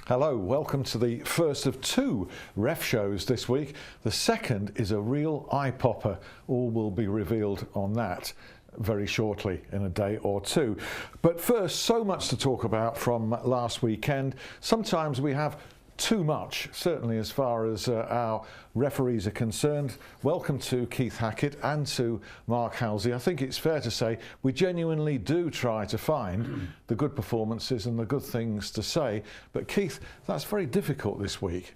Hello, welcome to the first of two ref shows this week. The second is a real eye-popper. All will be revealed on that very shortly, in a day or two. But first, so much to talk about from last weekend. Sometimes we have too much, certainly as far as our referees are concerned. Welcome to Keith Hackett and to Mark Halsey. I think it's fair to say we genuinely do try to find the good performances and the good things to say. But Keith, that's very difficult this week.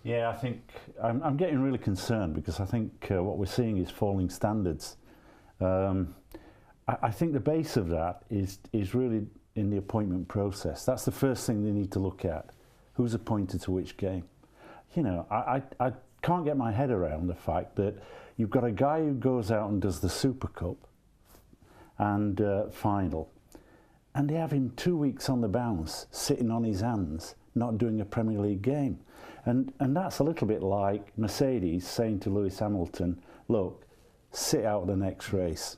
Yeah, I think I'm getting really concerned because I think what we're seeing is falling standards. I think the base of that is really in the appointment process. That's the first thing they need to look at. Who's appointed to which game? You know, I can't get my head around the fact that you've got a guy who goes out and does the Super Cup and final, and they have him 2 weeks on the bounce, sitting on his hands, not doing a Premier League game. And that's a little bit like Mercedes saying to Lewis Hamilton, look, sit out the next race.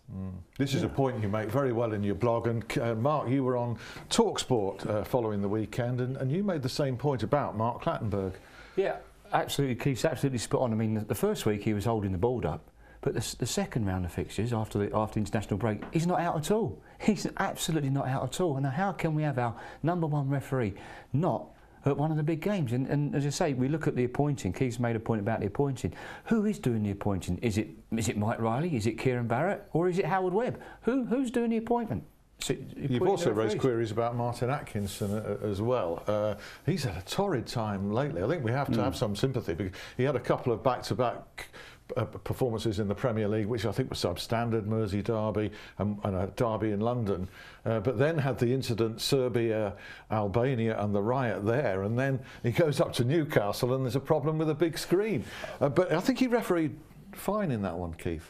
This is a point you make very well in your blog, and Mark, you were on TalkSport following the weekend, and you made the same point about Mark Clattenburg. Yeah, absolutely, Keith's absolutely spot on. I mean, the first week he was holding the ball up, but the second round of fixtures after international break, he's not out at all. He's absolutely not out at all. And how can we have our #1 referee not at one of the big games? And as I say, we look at the appointing. Keith's made a point about the appointing. Who is doing the appointing? Is it Mike Riley? Is it Kieran Barrett? Or is it Howard Webb? Who's doing the appointment? So you've also raised queries about Martin Atkinson as well. He's had a torrid time lately. I think we have to have some sympathy because he had a couple of back-to-back performances in the Premier League, which I think were substandard, Mersey derby and a derby in London, but then had the incident Serbia, Albania and the riot there, and then he goes up to Newcastle and there's a problem with a big screen. But I think he refereed fine in that one, Keith.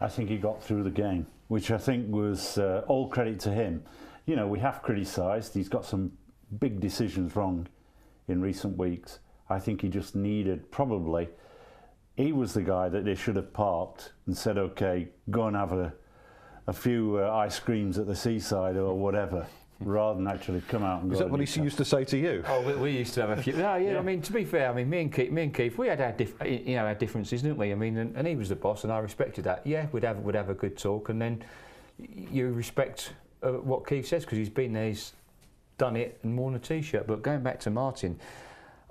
I think he got through the game, which I think was all credit to him. You know, we have criticised, he's got some big decisions wrong in recent weeks. I think he just needed probably... He was the guy that they should have parked and said, OK, go and have a few ice creams at the seaside or whatever, rather than actually come out and go. Is that what he used to say to you? Oh, we used to have a few. Yeah. I mean, to be fair, I mean, me and Keith, we had our our differences, didn't we? I mean, and he was the boss, and I respected that. Yeah, we'd have a good talk, and then you respect what Keith says because he's been there, he's done it, and worn a t-shirt. But going back to Martin,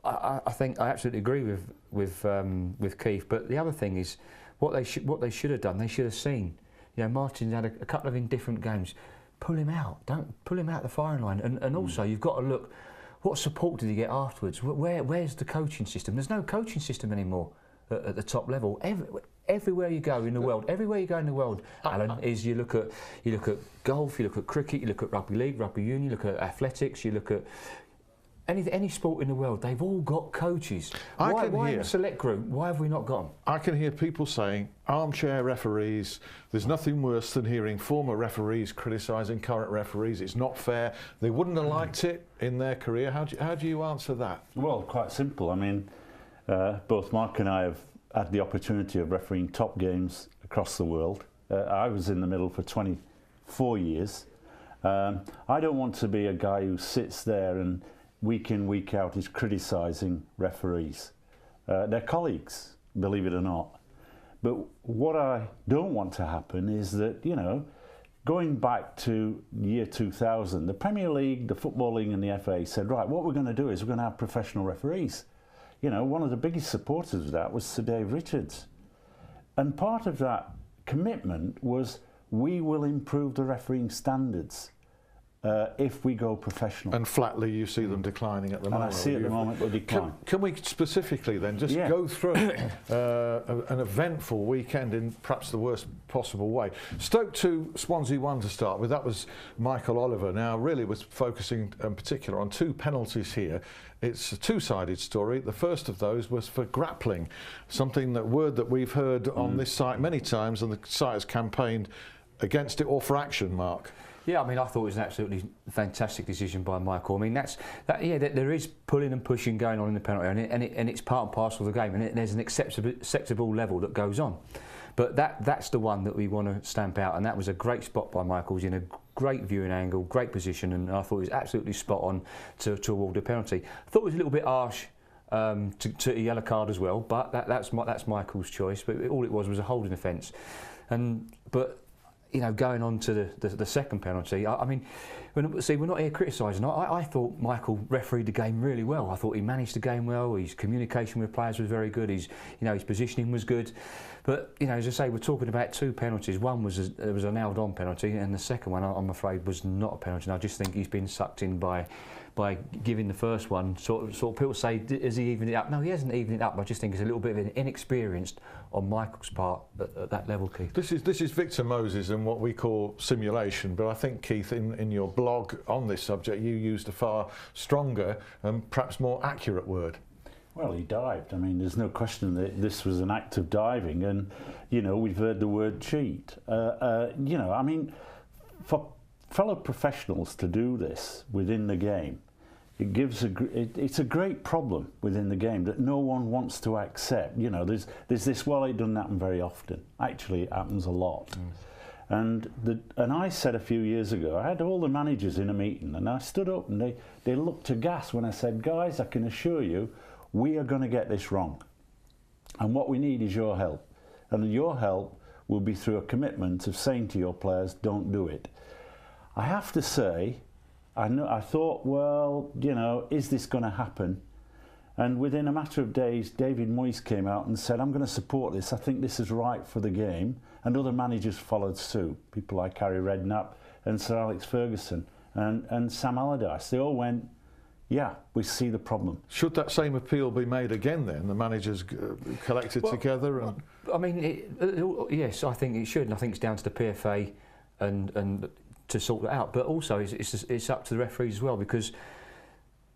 I think I absolutely agree with Keith. But the other thing is what they should have done. They should have seen. You know, Martin's had a couple of indifferent games. Pull him out. Don't pull him out the firing line. And also you've got to look. What support did he get afterwards? Where's the coaching system? There's no coaching system anymore at the top level. Everywhere you go in the world, Alan, is you look at golf, you look at cricket, you look at rugby league, rugby union, you look at athletics, you look at any sport in the world, they've all got coaches. Why in a select group? Why have we not got them? I can hear people saying, armchair referees, there's nothing worse than hearing former referees criticising current referees. It's not fair. They wouldn't have liked it in their career. How do you answer that? Well, quite simple. I mean, both Mark and I have had the opportunity of refereeing top games across the world. I was in the middle for 24 years. I don't want to be a guy who sits there and week in, week out is criticising referees. They're colleagues, believe it or not. But what I don't want to happen is that, you know, going back to year 2000, the Premier League, the Football League and the FA said, right, what we're going to do is we're going to have professional referees. You know, one of the biggest supporters of that was Sir Dave Richards. And part of that commitment was we will improve the refereeing standards. If we go professional. And flatly you see them declining at the moment. And I see at the moment they decline. Can we specifically then just go through an eventful weekend in perhaps the worst possible way? Stoke 2, Swansea 1 to start with. That was Michael Oliver. Now really was focusing in particular on two penalties here. It's a two-sided story. The first of those was for grappling, word that we've heard on this site many times, and the site has campaigned against it or for action, Mark. Yeah, I mean, I thought it was an absolutely fantastic decision by Michael. I mean, there is pulling and pushing going on in the penalty area, and it's part and parcel of the game, and there's an acceptable level that goes on. But that's the one that we want to stamp out, and that was a great spot by Michael. He was in a great viewing angle, great position, and I thought he was absolutely spot on to award a penalty. I thought it was a little bit harsh to a yellow card as well, but that's Michael's choice. But all it was a holding offence, but. You know, going on to the second penalty, I mean, we're not here criticising. I thought Michael refereed the game really well. I thought he managed the game well. His communication with players was very good. His positioning was good. But as I say, we're talking about two penalties. One was a nailed-on penalty, and the second one, I'm afraid, was not a penalty. And I just think he's been sucked in by giving the first one. Sort of people say, has he evened it up? No, he hasn't evened it up. I just think it's a little bit of an inexperienced on Michael's part at that level, Keith. This is Victor Moses and what we call simulation, but I think, Keith, in your blog on this subject, you used a far stronger and perhaps more accurate word. Well, he dived. I mean, there's no question that this was an act of diving, and we've heard the word cheat. I mean, for fellow professionals to do this within the game, it's a great problem within the game that no one wants to accept. There's this. Well, it doesn't happen very often. Actually, it happens a lot. And I said a few years ago, I had all the managers in a meeting, and I stood up, and they looked aghast when I said, guys, I can assure you, we are going to get this wrong, and what we need is your help, and your help will be through a commitment of saying to your players, don't do it. I have to say, I thought, well, is this going to happen? And within a matter of days, David Moyes came out and said, I'm going to support this. I think this is right for the game. And other managers followed suit. People like Harry Redknapp and Sir Alex Ferguson and Sam Allardyce. They all went, yeah, we see the problem. Should that same appeal be made again then? The managers collected together? And I mean, yes, I think it should. And I think it's down to the PFA and to sort that out. But also, it's up to the referees as well, because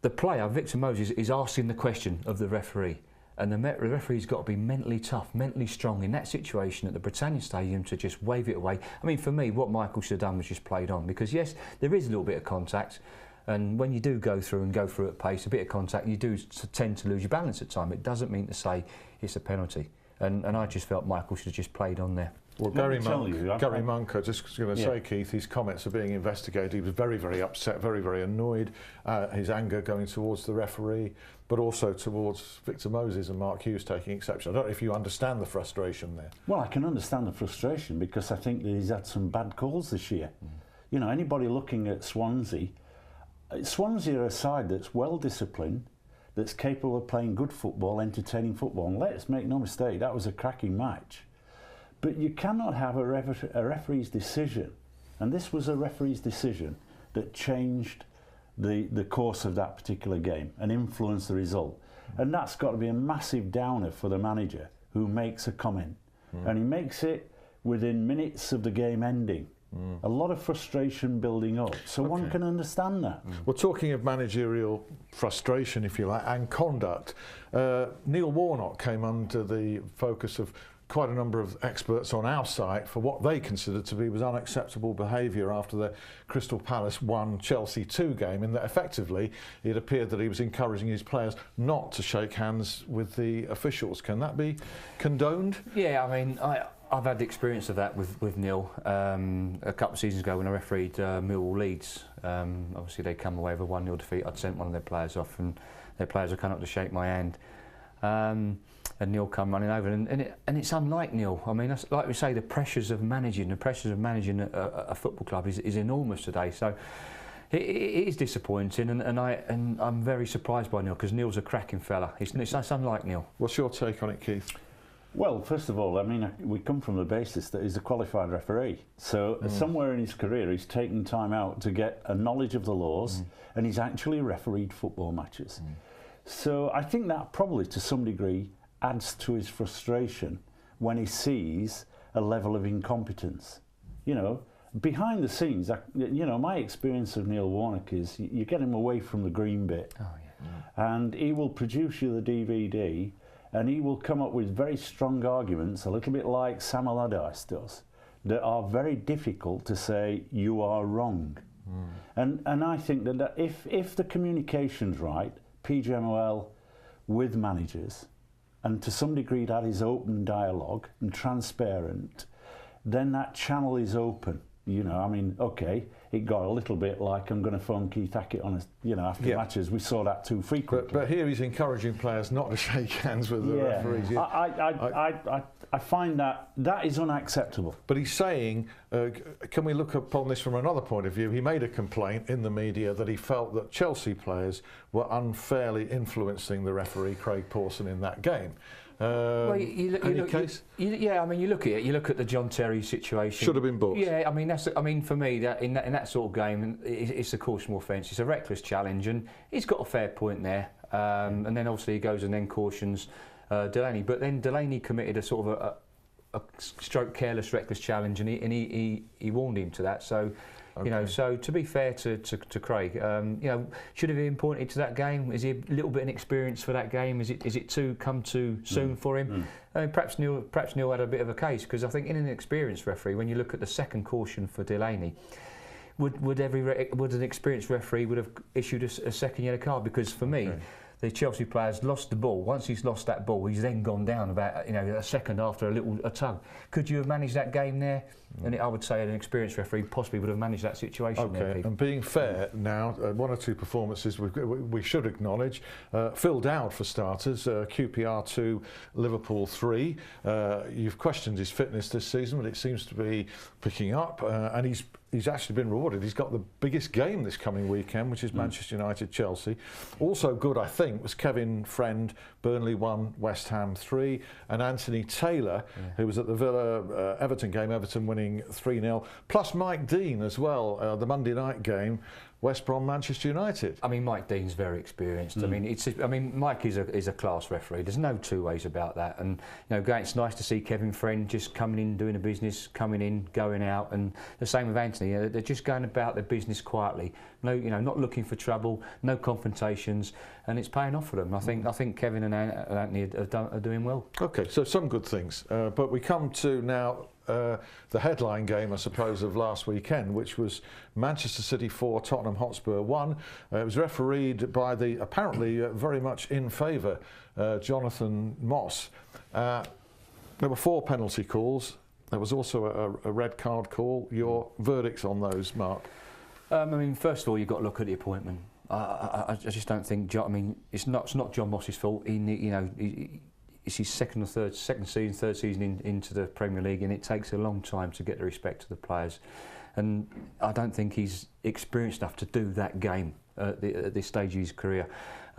the player, Victor Moses, is asking the question of the referee. And the referee's got to be mentally tough, mentally strong in that situation at the Britannia Stadium to just wave it away. I mean, for me, what Michael should have done was just played on, because yes, there is a little bit of contact, and when you do go through at pace, a bit of contact, you do tend to lose your balance at time. It doesn't mean to say it's a penalty, and I just felt Michael should have just played on there. Well, Gary Monk, I just was going to say, Keith, his comments are being investigated. He was very, very upset, very, very annoyed. His anger going towards the referee, but also towards Victor Moses and Mark Hughes taking exception. I don't know if you understand the frustration there. Well, I can understand the frustration, because I think that he's had some bad calls this year. Anybody looking at Swansea are a side that's well disciplined, that's capable of playing good football, entertaining football. And let's make no mistake, that was a cracking match. But you cannot have a referee's decision, and this was a referee's decision that changed the course of that particular game and influenced the result. And that's got to be a massive downer for the manager who makes a comment. And he makes it within minutes of the game ending. A lot of frustration building up, so one can understand that. Well, talking of managerial frustration, if you like, and conduct, Neil Warnock came under the focus of quite a number of experts on our site for what they considered to be was unacceptable behaviour after the Crystal Palace 1 Chelsea 2 game, in that effectively it appeared that he was encouraging his players not to shake hands with the officials. Can that be condoned? Yeah, I mean, I've had the experience of that with Neil a couple of seasons ago when I refereed Millwall Leeds. Obviously they come away with a 1-0 defeat. I'd sent one of their players off, and their players had come up to shake my hand. And Neil come running over, and it's unlike Neil. I mean, that's, like we say, the pressures of managing a football club is enormous today. So it is disappointing, and I'm very surprised by Neil, because Neil's a cracking fella. It's unlike Neil. What's your take on it, Keith? Well, first of all, I mean, we come from the basis that he's a qualified referee. So somewhere in his career, he's taken time out to get a knowledge of the laws, and he's actually refereed football matches. So I think that probably, to some degree, adds to his frustration when he sees a level of incompetence. Behind the scenes, my experience of Neil Warnock is you get him away from the green bit, and he will produce you the DVD, and he will come up with very strong arguments, a little bit like Sam Allardyce does, that are very difficult to say you are wrong. And I think that if the communication's right, PGMOL with managers, and to some degree that is open dialogue and transparent, then that channel is open. You know, I mean, okay, it got a little bit like I'm going to phone Keith Hackett on after matches. We saw that too frequently. But here he's encouraging players not to shake hands with the referees. I find that is unacceptable. But he's saying, can we look upon this from another point of view? He made a complaint in the media that he felt that Chelsea players were unfairly influencing the referee Craig Pawson in that game. Well, you look at it. You look at the John Terry situation. Should have been booked. Yeah, I mean, for me, that in that sort of game, it's a cautionable offence. It's a reckless challenge, and he's got a fair point there. And then obviously he goes and then cautions Delaney. But then Delaney committed a sort of a stroke careless reckless challenge, and he warned him to that. So. Okay. You know, so to be fair to Craig, should have been pointed to that game. Is he a little bit inexperienced for that game? Is it come too soon for him? Perhaps Neil had a bit of a case, because I think in an experienced referee, when you look at the second caution for Delaney, would an experienced referee would have issued a second yellow card? Because for me. Okay. The Chelsea players lost the ball. Once he's lost that ball, he's then gone down about a second after a tug. Could you have managed that game there? And I would say an experienced referee possibly would have managed that situation. Okay, there, and being fair now, one or two performances we should acknowledge. Phil Dowd for starters, QPR 2, Liverpool 3. You've questioned his fitness this season, but it seems to be picking up, and he's actually been rewarded. He's got the biggest game this coming weekend, which is Manchester United-Chelsea. Also good, I think, was Kevin Friend, Burnley 1, West Ham 3, and Anthony Taylor, who was at the Villa-Everton game, Everton winning 3-0, plus Mike Dean as well, the Monday night game, West Brom, Manchester United. I mean, Mike Dean's very experienced. I mean, Mike is a class referee. There's no two ways about that. And it's nice to see Kevin Friend just coming in, doing a business, coming in, going out, and the same with Anthony. They're just going about their business quietly. No, not looking for trouble, no confrontations, and it's paying off for them. I think Kevin and Anthony are doing well. Okay, so some good things. But we come to now. The headline game, I suppose, of last weekend, which was Manchester City 4, Tottenham Hotspur 1. It was refereed by the apparently very much in favour Jonathan Moss. There were 4 penalty calls. There was also a red card call. Your verdicts on those, Mark? I mean, first of all, you've got to look at the appointment. I just don't think. It's not John Moss's fault. It's his third season into the Premier League, and it takes a long time to get the respect of the players. And I don't think he's experienced enough to do that game at this stage of his career.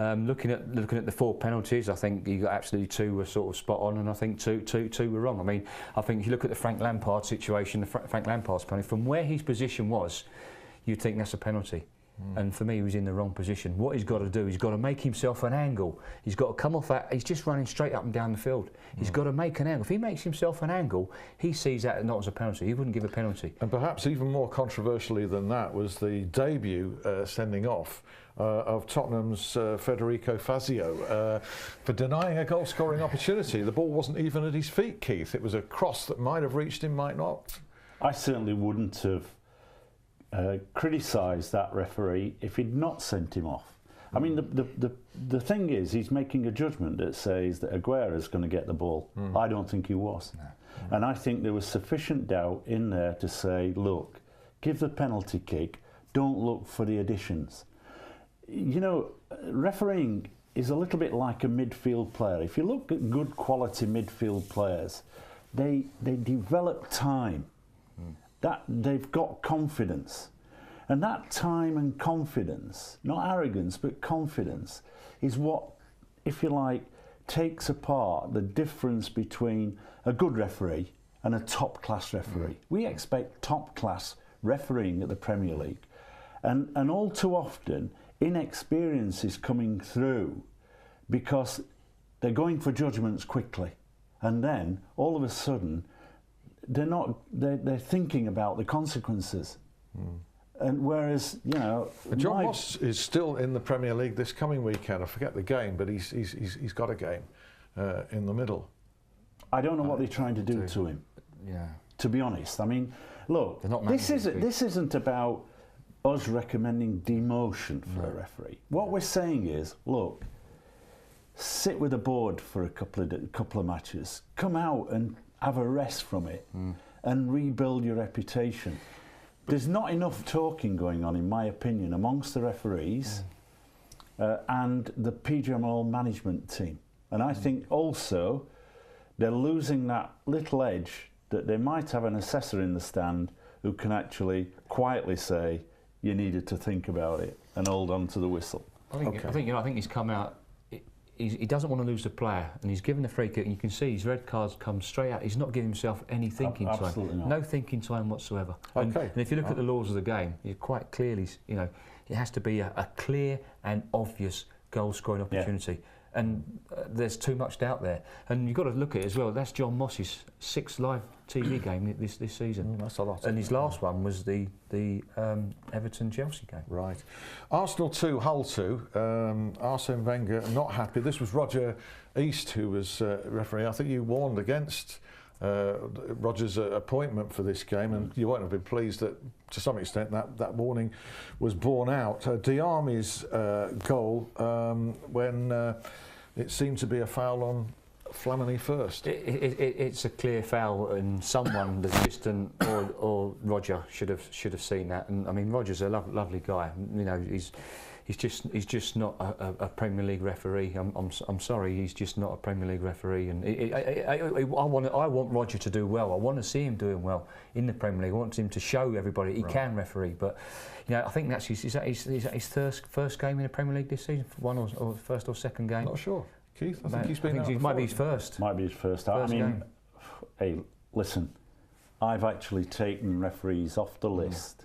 Looking at the 4 penalties, I think you got absolutely 2 were sort of spot on, and I think two were wrong. I mean, I think if you look at the Frank Lampard situation, Frank Lampard's penalty, from where his position was, you'd think that's a penalty. And for me, he was in the wrong position. What he's got to do, he's got to make himself an angle. He's got to come off that. He's just running straight up and down the field. He's got to make an angle. If he makes himself an angle, he sees that not as a penalty. He wouldn't give a penalty. And perhaps even more controversially than that was the debut sending off of Tottenham's Federico Fazio for denying a goal-scoring opportunity. The ball wasn't even at his feet, Keith. It was a cross that might have reached him, might not. I certainly wouldn't have criticised that referee if he'd not sent him off. I mean, the thing is, he's making a judgment that says that Aguero's going to get the ball. I don't think he was. And I think there was sufficient doubt in there to say, look, give the penalty kick, don't look for the additions. Refereeing is a little bit like a midfield player. If you look at good quality midfield players, they develop time. That they've got confidence, and that time and confidence, not arrogance but confidence, is what, if you like, takes apart the difference between a good referee and a top class referee. We expect top class refereeing at the Premier League, and all too often inexperience is coming through because they're going for judgments quickly, and then all of a sudden they're thinking about the consequences. And whereas, John Moss is still in the Premier League this coming weekend. I forget the game, but he's got a game in the middle. I don't know what they're trying to do to him. Yeah. To be honest, I mean, look, this isn't about us recommending demotion for a referee. What we're saying is, look, sit with the board for a couple of matches, come out and have a rest from it, and rebuild your reputation. there's not enough talking going on, in my opinion, amongst the referees and the PGMOL management team. And I think also they're losing that little edge that they might have an assessor in the stand who can actually quietly say, you needed to think about it and hold on to the whistle. I think he's come out. He doesn't want to lose the player, and he's given the free kick. And you can see his red cards come straight out. He's not giving himself any thinking time. Not. No thinking time whatsoever. And if you look at the laws of the game, you quite clearly, it has to be a clear and obvious goal-scoring opportunity. Yeah. And there's too much doubt there. And you've got to look at it as well. That's John Moss's 6th live TV game this season. That's a lot. And his last one was the Everton-Chelsea game. Right. Arsenal 2, Hull 2. Arsene Wenger not happy. This was Roger East who was referee. I think you warned against Roger's appointment for this game, and you won't have been pleased that, to some extent, that warning was borne out. Diarmi's goal when it seemed to be a foul on Flamini first. It's a clear foul, and someone, the assistant or Roger, should have seen that. And I mean, Roger's a lovely guy. He's just not a Premier League referee. I'm sorry, he's just not a Premier League referee. And I want Roger to do well. I want to see him doing well in the Premier League. I want him to show everybody he can referee. But I think that's his first game in the Premier League this season, or first or second game. Not sure. Keith, I think he's been. It might be his first. Might be his first. I mean, game. Hey, listen, I've actually taken referees off the list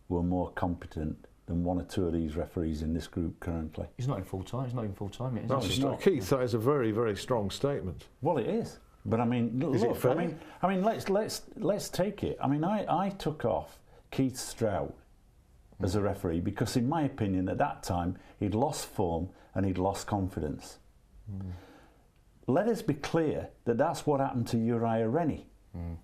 who are more competent than 1 or 2 of these referees in this group currently. He's not in full time. He's not in full time yet. No, Keith, that is a very, very strong statement. Well, it is. But I mean, is look. It fair? I mean, let's take it. I mean, I took off Keith Stroud as a referee because, in my opinion, at that time he'd lost form and he'd lost confidence. Let us be clear that that's what happened to Uriah Rennie.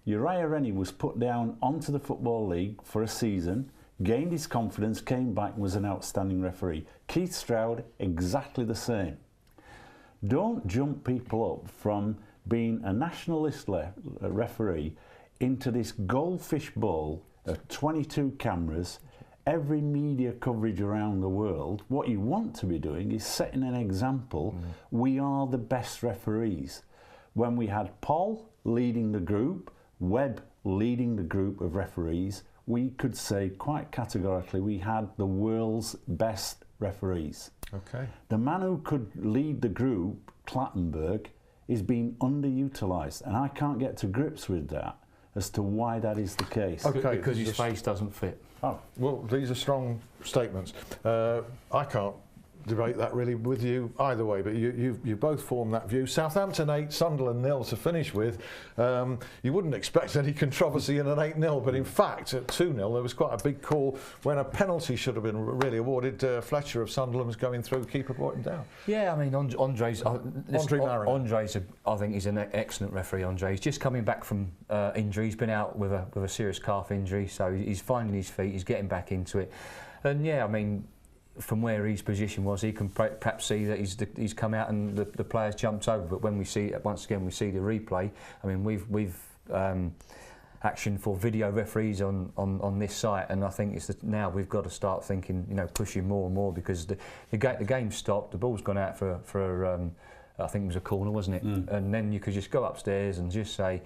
Uriah Rennie was put down onto the Football League for a season, gained his confidence, came back and was an outstanding referee. Keith Stroud, exactly the same. Don't jump people up from being a nationalist referee into this goldfish bowl of 22 cameras, every media coverage around the world. What you want to be doing is setting an example. We are the best referees. When we had Paul leading the group, Webb leading the group of referees, we could say quite categorically we had the world's best referees. Okay. The man who could lead the group, Clattenburg, is being underutilised, and I can't get to grips with that as to why that is the case. Okay, because his face doesn't fit. Oh. Well, these are strong statements. I can't debate that really with you either way, but you both form that view. Southampton 8, Sunderland 0 to finish with. You wouldn't expect any controversy in an 8-0, but in fact at 2-0 there was quite a big call when a penalty should have been really awarded. Fletcher of Sunderland was going through, keeper brought him down. Yeah, I mean, Andre's, I think he's an excellent referee. Andre, he's just coming back from injury. He's been out with a serious calf injury, so he's finding his feet, he's getting back into it. And yeah, I mean, from where his position was, he can perhaps see that he's come out and the players jumped over. But when we see once again we see the replay, I mean we've action for video referees on this site, and I think it's now we've got to start thinking, pushing more and more, because the game stopped, the ball's gone out for I think it was a corner, wasn't it? And then you could just go upstairs and just say,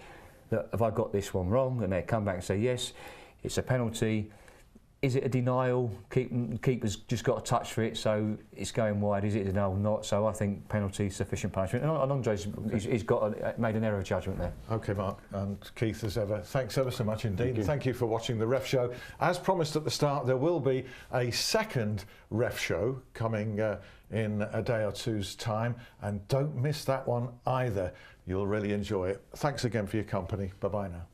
look, have I got this one wrong? And they come back and say yes, it's a penalty. Is it a denial? Keeper's just got a touch for it, so it's going wide. Is it a denial? Not. So I think penalty, sufficient punishment. And Andre's he's made an error of judgment there. Okay, Mark and Keith, as ever, thanks ever so much indeed. Thank you for watching the Ref Show. As promised at the start, there will be a second Ref Show coming in a day or two's time, and don't miss that one either. You'll really enjoy it. Thanks again for your company. Bye bye now.